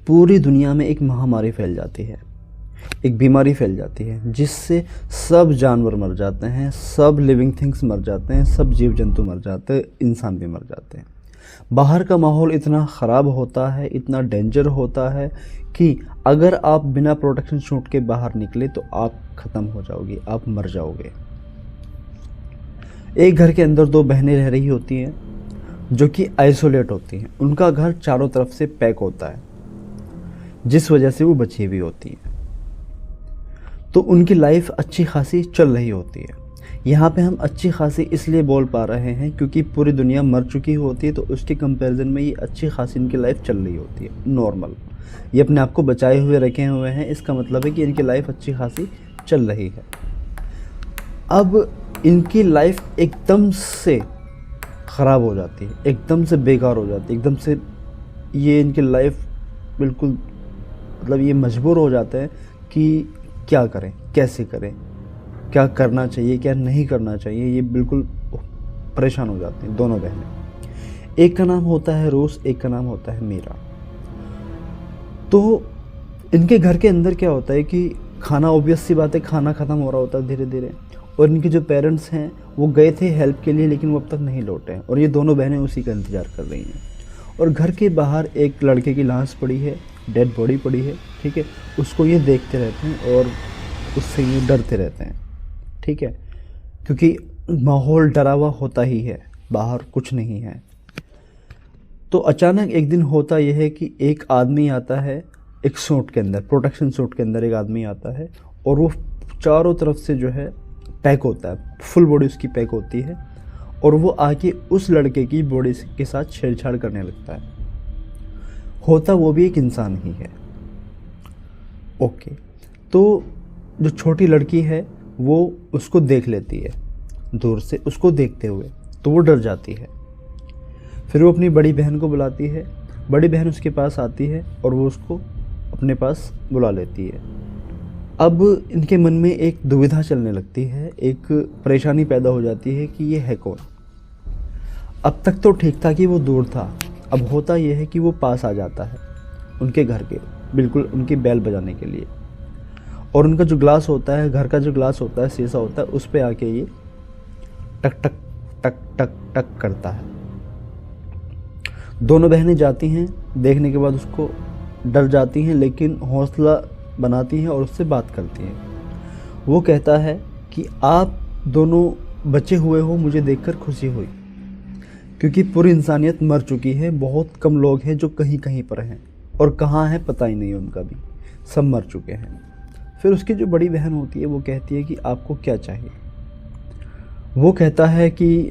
पूरी दुनिया में एक महामारी फैल जाती है, एक बीमारी फैल जाती है जिससे सब जानवर मर जाते हैं, सब लिविंग थिंग्स मर जाते हैं, सब जीव जंतु मर जाते हैं, इंसान भी मर जाते हैं। बाहर का माहौल इतना ख़राब होता है, इतना डेंजर होता है कि अगर आप बिना प्रोटेक्शन सूट के बाहर निकले तो आप ख़त्म हो जाओगे, आप मर जाओगे। एक घर के अंदर दो बहनें रह रही होती हैं जो कि आइसोलेट होती हैं। उनका घर चारों तरफ से पैक होता है जिस वजह से वो बची हुई होती हैं। तो उनकी लाइफ अच्छी खासी चल रही होती है। यहाँ पे हम अच्छी खासी इसलिए बोल पा रहे हैं क्योंकि पूरी दुनिया मर चुकी होती है, तो उसके कंपैरिजन में ये अच्छी खासी इनकी लाइफ चल रही होती है, नॉर्मल। ये अपने आप को बचाए हुए रखे हुए हैं, इसका मतलब है कि इनकी लाइफ अच्छी खासी चल रही है। अब इनकी लाइफ एकदम से ख़राब हो जाती है, एकदम से बेकार हो जाती है, एकदम से ये इनकी लाइफ बिल्कुल मतलब ये मजबूर हो जाते हैं कि क्या करें, कैसे करें, क्या करना चाहिए, क्या नहीं करना चाहिए। ये बिल्कुल परेशान हो जाते हैं दोनों बहनें। एक का नाम होता है रोज, एक का नाम होता है मीरा। तो इनके घर के अंदर क्या होता है कि खाना, ऑब्वियस सी बात है, खाना ख़त्म हो रहा होता है धीरे धीरे। और इनके जो पेरेंट्स हैं वो गए थे हेल्प के लिए, लेकिन वो अब तक नहीं लौटे हैं और ये दोनों बहनें उसी का इंतज़ार कर रही हैं। और घर के बाहर एक लड़के की लाश पड़ी है, डेड बॉडी पड़ी है, ठीक है। उसको ये देखते रहते हैं और उससे ये डरते रहते हैं, ठीक है, क्योंकि माहौल डरा हुआ होता ही है, बाहर कुछ नहीं है। तो अचानक एक दिन होता यह है कि एक आदमी आता है, एक सूट के अंदर, प्रोटेक्शन सूट के अंदर एक आदमी आता है और वो चारों तरफ से जो है पैक होता है, फुल बॉडी उसकी पैक होती है और वो आके उस लड़के की बॉडी के साथ छेड़छाड़ करने लगता है। होता वो भी एक इंसान ही है, ओके। तो जो छोटी लड़की है वो उसको देख लेती है दूर से, उसको देखते हुए, तो वो डर जाती है। फिर वो अपनी बड़ी बहन को बुलाती है, बड़ी बहन उसके पास आती है और वो उसको अपने पास बुला लेती है। अब इनके मन में एक दुविधा चलने लगती है, एक परेशानी पैदा हो जाती है कि ये है कौन। अब तक तो ठीक था कि वो दूर था, अब होता यह है कि वो पास आ जाता है उनके घर के, बिल्कुल उनकी बेल बजाने के लिए। और उनका जो ग्लास होता है, घर का जो ग्लास होता है, शीशा होता है, उस पे आके ये टक टक टक टक टक करता है। दोनों बहनें जाती हैं, देखने के बाद उसको डर जाती हैं, लेकिन हौसला बनाती हैं और उससे बात करती हैं। वो कहता है कि आप दोनों बचे हुए हो, मुझे देखकर खुशी हुई, क्योंकि पूरी इंसानियत मर चुकी है। बहुत कम लोग हैं जो कहीं कहीं पर हैं और कहाँ हैं पता ही नहीं उनका भी, सब मर चुके हैं। फिर उसकी जो बड़ी बहन होती है वो कहती है कि आपको क्या चाहिए। वो कहता है कि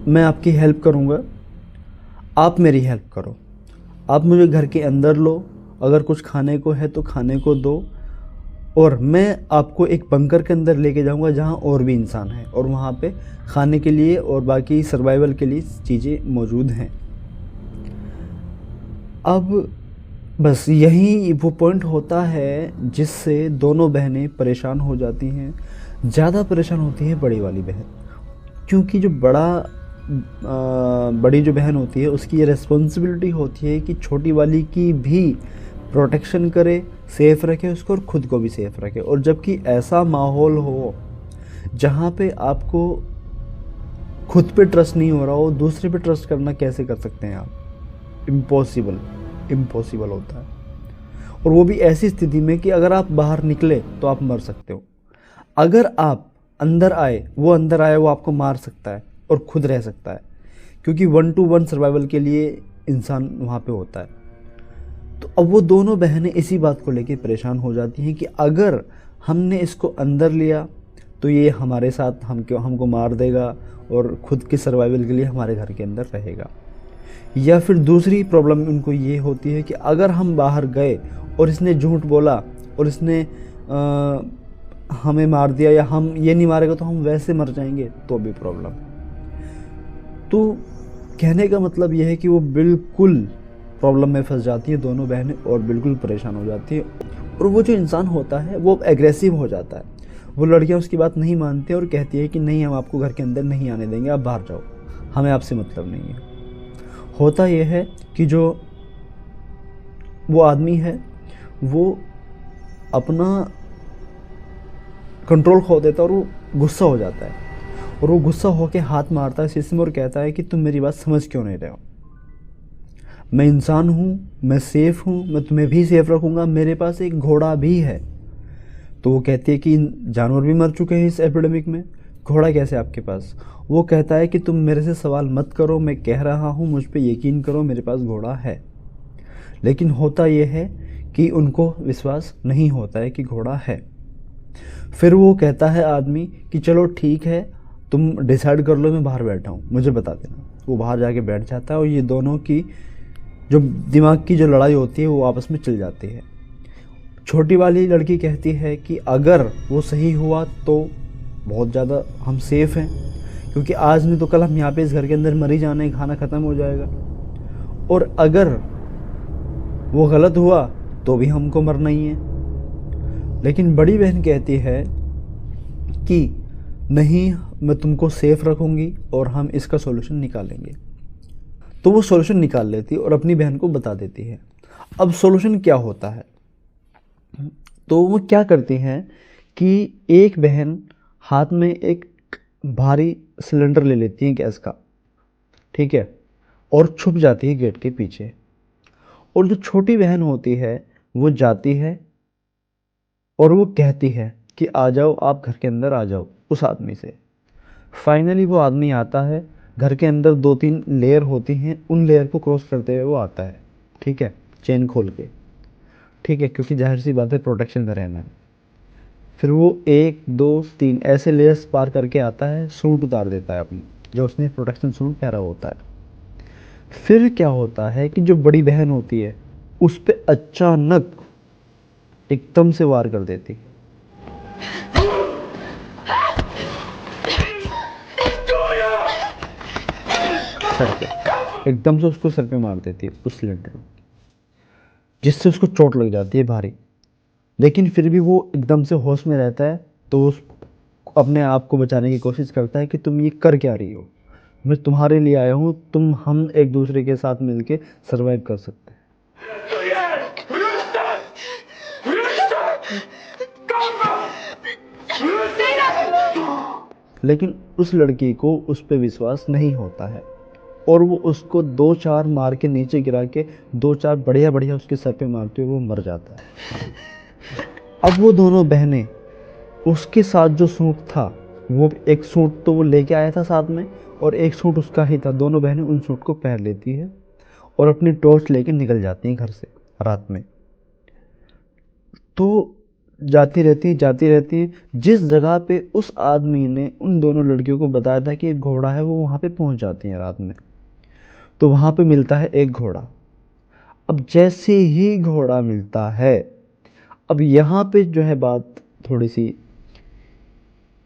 मैं आपकी हेल्प करूँगा, आप मेरी हेल्प करो, आप मुझे घर के अंदर लो, अगर कुछ खाने को है तो खाने को दो, और मैं आपको एक बंकर के अंदर लेके जाऊंगा जहां और भी इंसान हैं और वहां पे खाने के लिए और बाकी सर्वाइवल के लिए चीज़ें मौजूद हैं। अब बस यही वो पॉइंट होता है जिससे दोनों बहनें परेशान हो जाती हैं। ज़्यादा परेशान होती है बड़ी वाली बहन, क्योंकि जो बड़ी जो बहन होती है उसकी ये रिस्पॉन्सिबिलिटी होती है कि छोटी वाली की भी प्रोटेक्शन करे, सेफ रखे उसको और ख़ुद को भी सेफ रखे। और जबकि ऐसा माहौल हो जहाँ पे आपको खुद पे ट्रस्ट नहीं हो रहा हो, दूसरे पे ट्रस्ट करना कैसे कर सकते हैं आप? इम्पॉसिबल होता है। और वो भी ऐसी स्थिति में कि अगर आप बाहर निकले तो आप मर सकते हो। अगर आप अंदर आए, वो आपको मार सकता है और खुद रह सकता है, क्योंकि 1-to-1 सर्वाइवल के लिए इंसान वहाँ पे होता है। तो अब वो दोनों बहनें इसी बात को लेकर परेशान हो जाती हैं कि अगर हमने इसको अंदर लिया तो ये हमारे साथ हमको मार देगा और खुद के सर्वाइवल के लिए हमारे घर के अंदर रहेगा। या फिर दूसरी प्रॉब्लम उनको ये होती है कि अगर हम बाहर गए और इसने झूठ बोला और इसने हमें मार दिया, या हम ये नहीं मारेगा तो हम वैसे मर जाएंगे, तो भी प्रॉब्लम। तो कहने का मतलब यह है कि वो बिल्कुल प्रॉब्लम में फंस जाती है दोनों बहनें और बिल्कुल परेशान हो जाती है। और वो जो इंसान होता है वो एग्रेसिव हो जाता है। वो लड़कियां उसकी बात नहीं मानती और कहती है कि नहीं, हम आपको घर के अंदर नहीं आने देंगे, आप बाहर जाओ, हमें आपसे मतलब नहीं है। होता यह है कि जो वो आदमी है वो अपना कंट्रोल खो देता है और वो गुस्सा हो जाता है, और वो गुस्सा होकर हाथ मारता है शीशे में और कहता है कि तुम मेरी बात समझ क्यों नहीं रहे हो। मैं इंसान हूँ, मैं सेफ हूँ, मैं तुम्हें भी सेफ रखूँगा, मेरे पास एक घोड़ा भी है। तो वो कहती है कि जानवर भी मर चुके हैं इस एपिडेमिक में, घोड़ा कैसे आपके पास। वो कहता है कि तुम मेरे से सवाल मत करो, मैं कह रहा हूँ मुझ पे यकीन करो, मेरे पास घोड़ा है। लेकिन होता यह है कि उनको विश्वास नहीं होता है कि घोड़ा है। फिर वो कहता है आदमी कि चलो ठीक है, तुम डिसाइड कर लो, मैं बाहर बैठा हूँ, मुझे बता देना। वो बाहर जाके बैठ जाता है और ये दोनों की जो दिमाग की जो लड़ाई होती है वो आपस में चल जाती है। छोटी वाली लड़की कहती है कि अगर वो सही हुआ तो बहुत ज़्यादा हम सेफ हैं, क्योंकि आज नहीं तो कल हम यहाँ पे इस घर के अंदर मर ही जाना है, खाना ख़त्म हो जाएगा। और अगर वो गलत हुआ तो भी हमको मरना ही है। लेकिन बड़ी बहन कहती है कि नहीं, मैं तुमको सेफ रखूँगी और हम इसका सॉल्यूशन निकालेंगे। तो वो सॉल्यूशन निकाल लेती है और अपनी बहन को बता देती है। अब सॉल्यूशन क्या होता है, तो वो क्या करती हैं कि एक बहन हाथ में एक भारी सिलेंडर ले लेती है गैस का, ठीक है, और छुप जाती है गेट के पीछे। और जो छोटी बहन होती है वो जाती है और वो कहती है कि आ जाओ, आप घर के अंदर आ जाओ उस आदमी से। फाइनली वो आदमी आता है, घर के अंदर 2-3 लेयर होती हैं, उन लेयर को क्रॉस करते हुए वो आता है, ठीक है, चेन खोल के, ठीक है, क्योंकि जाहिर सी बात है प्रोटेक्शन में रहना है। फिर वो 1 2 3 ऐसे लेयर्स पार करके आता है, सूट उतार देता है अपनी, जो उसने प्रोटेक्शन सूट पहना होता है। फिर क्या होता है कि जो बड़ी बहन होती है उस पर अचानक एकदम से वार कर देती, सर पे, एकदम से उसको सर पे मार देती है उस सिलेंडर में, जिससे उसको चोट लग जाती है भारी। लेकिन फिर भी वो एकदम से होश में रहता है, तो उस अपने आप को बचाने की कोशिश करता है कि तुम ये कर क्या रही हो, मैं तुम्हारे लिए आया हूँ, हम एक दूसरे के साथ मिलके सरवाइव कर सकते हैं। लेकिन उस लड़की को उस पर विश्वास नहीं होता है और वो उसको 2-4 मार के नीचे गिरा के 2-4 बढ़िया बढ़िया उसके सर पे मारते हुए वो मर जाता है। अब वो दोनों बहनें, उसके साथ जो सूट था, वो एक सूट तो वो लेके आया था साथ में और एक सूट उसका ही था, दोनों बहनें उन सूट को पहन लेती है और अपनी टॉर्च लेके निकल जाती हैं घर से रात में। तो जाती रहती है जिस जगह पे उस आदमी ने उन दोनों लड़कियों को बताया था कि एक घोड़ा है, वो वहाँ पे पहुँच जाती हैं रात में। तो वहाँ पे मिलता है एक घोड़ा। अब जैसे ही घोड़ा मिलता है, अब यहाँ पे जो है बात थोड़ी सी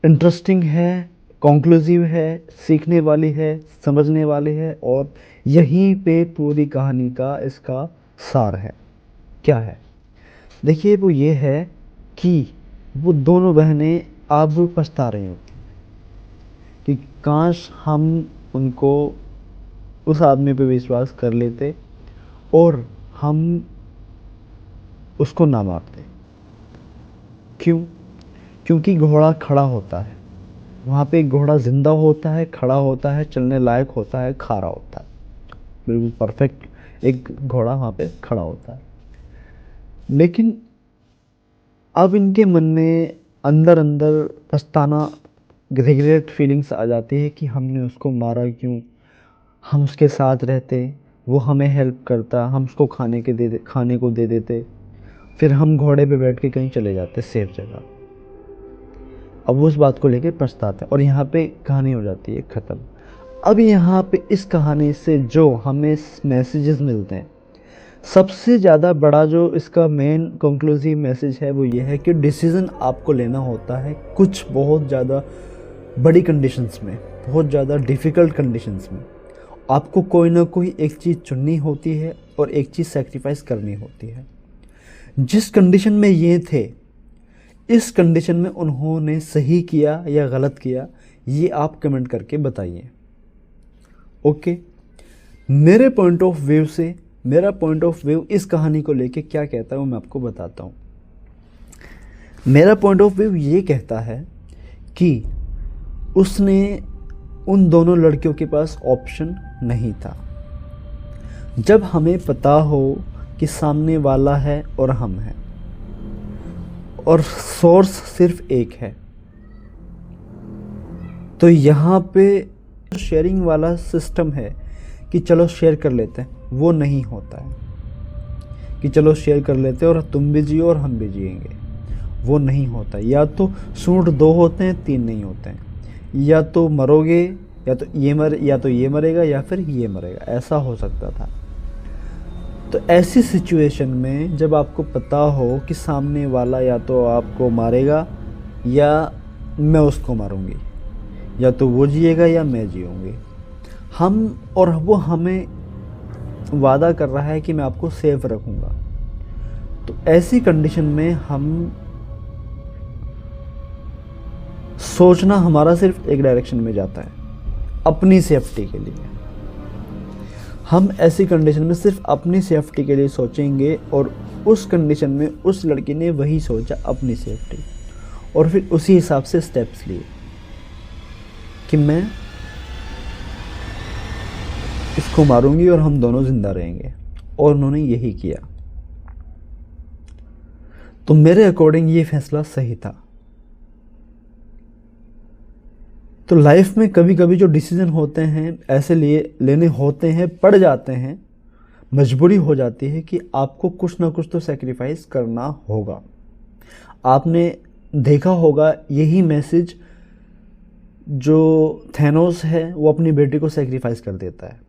इंटरेस्टिंग है, कॉन्क्लूसिव है, सीखने वाली है, समझने वाली है, और यहीं पे पूरी कहानी का इसका सार है। क्या है, देखिए, वो ये है कि वो दोनों बहनें अब पछता रही होती कि काश हम उनको उस आदमी पे विश्वास कर लेते और हम उसको ना मारते। क्यों? क्योंकि घोड़ा खड़ा होता है, वहाँ पे एक घोड़ा जिंदा होता है, खड़ा होता है, चलने लायक होता है, खा रहा होता है, बिल्कुल परफेक्ट एक घोड़ा वहाँ पे खड़ा होता है। लेकिन अब इनके मन में अंदर अंदर पछताना, रिग्रेट फीलिंग्स आ जाती है कि हमने उसको मारा क्यों, हम उसके साथ रहते, वो हमें हेल्प करता, हम उसको खाने को दे देते, फिर हम घोड़े पे बैठ के कहीं चले जाते सेफ जगह। अब वो उस बात को लेके पछताते हैं और यहाँ पे कहानी हो जाती है ख़त्म। अब यहाँ पे इस कहानी से जो हमें मैसेजेस मिलते हैं, सबसे ज़्यादा बड़ा जो इसका मेन कंक्लूसिव मैसेज है वो ये है कि डिसीज़न आपको लेना होता है कुछ बहुत ज़्यादा बड़ी कंडीशंस में, बहुत ज़्यादा डिफ़िकल्ट कंडीशंस में। आपको कोई ना कोई एक चीज़ चुननी होती है और एक चीज़ सेक्रीफाइस करनी होती है। जिस कंडीशन में ये थे, इस कंडीशन में उन्होंने सही किया या गलत किया, ये आप कमेंट करके बताइए। ओके, मेरे पॉइंट ऑफ व्यू से मेरा पॉइंट ऑफ व्यू इस कहानी को लेके क्या कहता है वो मैं आपको बताता हूँ। मेरा पॉइंट ऑफ व्यू ये कहता है कि उसने उन दोनों लड़कियों के पास ऑप्शन नहीं था। जब हमें पता हो कि सामने वाला है और हम हैं और सोर्स सिर्फ एक है, तो यहाँ पे शेयरिंग वाला सिस्टम है कि चलो शेयर कर लेते हैं, वो नहीं होता है कि चलो शेयर कर लेते हैं और तुम भी जियो और हम भी जिएंगे, वो नहीं होता। या तो सूंड दो होते हैं, तीन नहीं होते हैं। या तो मरोगे, या तो ये मरेगा या फिर ये मरेगा, ऐसा हो सकता था। तो ऐसी सिचुएशन में जब आपको पता हो कि सामने वाला या तो आपको मारेगा या मैं उसको मारूंगी, या तो वो जिएगा या मैं जीऊंगी, वो हमें वादा कर रहा है कि मैं आपको सेफ रखूंगा, तो ऐसी कंडीशन में हम सोचना हमारा सिर्फ एक डायरेक्शन में जाता है, अपनी सेफ्टी के लिए। हम ऐसी कंडीशन में सिर्फ अपनी सेफ्टी के लिए सोचेंगे और उस कंडीशन में उस लड़की ने वही सोचा, अपनी सेफ्टी, और फिर उसी हिसाब से स्टेप्स लिए कि मैं इसको मारूंगी और हम दोनों जिंदा रहेंगे, और उन्होंने यही किया। तो मेरे अकॉर्डिंग ये फैसला सही था। तो लाइफ में कभी कभी जो डिसीजन होते हैं ऐसे लेने होते हैं, पड़ जाते हैं, मजबूरी हो जाती है कि आपको कुछ ना कुछ तो सेक्रीफाइस करना होगा। आपने देखा होगा यही मैसेज जो थैनोस है वो अपनी बेटी को सेक्रीफाइस कर देता है।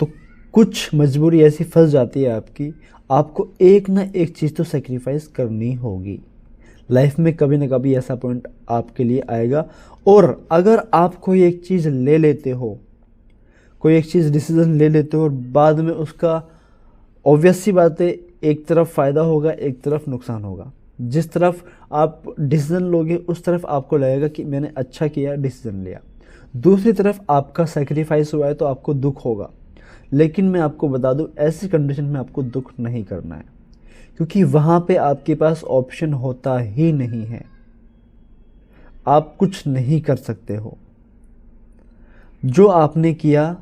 तो कुछ मजबूरी ऐसी फंस जाती है आपकी, आपको एक ना एक चीज़ तो सेक्रीफाइस करनी होगी। लाइफ में कभी ना कभी ऐसा पॉइंट आपके लिए आएगा, और अगर आप कोई एक चीज़ ले लेते हो, कोई एक चीज़ डिसीजन ले लेते हो और बाद में उसका ऑब्वियस सी बात है एक तरफ फ़ायदा होगा, एक तरफ नुकसान होगा। जिस तरफ आप डिसीजन लोगे उस तरफ आपको लगेगा कि मैंने अच्छा किया, डिसीजन लिया। दूसरी तरफ आपका सेक्रीफाइस हुआ है तो आपको दुख होगा। लेकिन मैं आपको बता दूं, ऐसी कंडीशन में आपको दुख नहीं करना है, क्योंकि वहाँ पे आपके पास ऑप्शन होता ही नहीं है, आप कुछ नहीं कर सकते हो। जो आपने किया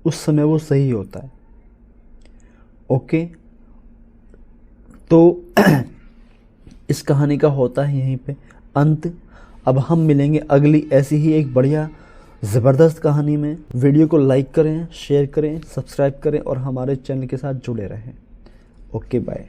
उस समय वो सही होता है। ओके, तो इस कहानी का होता है यहीं पे अंत। अब हम मिलेंगे अगली ऐसी ही एक बढ़िया ज़बरदस्त कहानी में। वीडियो को लाइक करें, शेयर करें, सब्सक्राइब करें और हमारे चैनल के साथ जुड़े रहें। Okay, bye.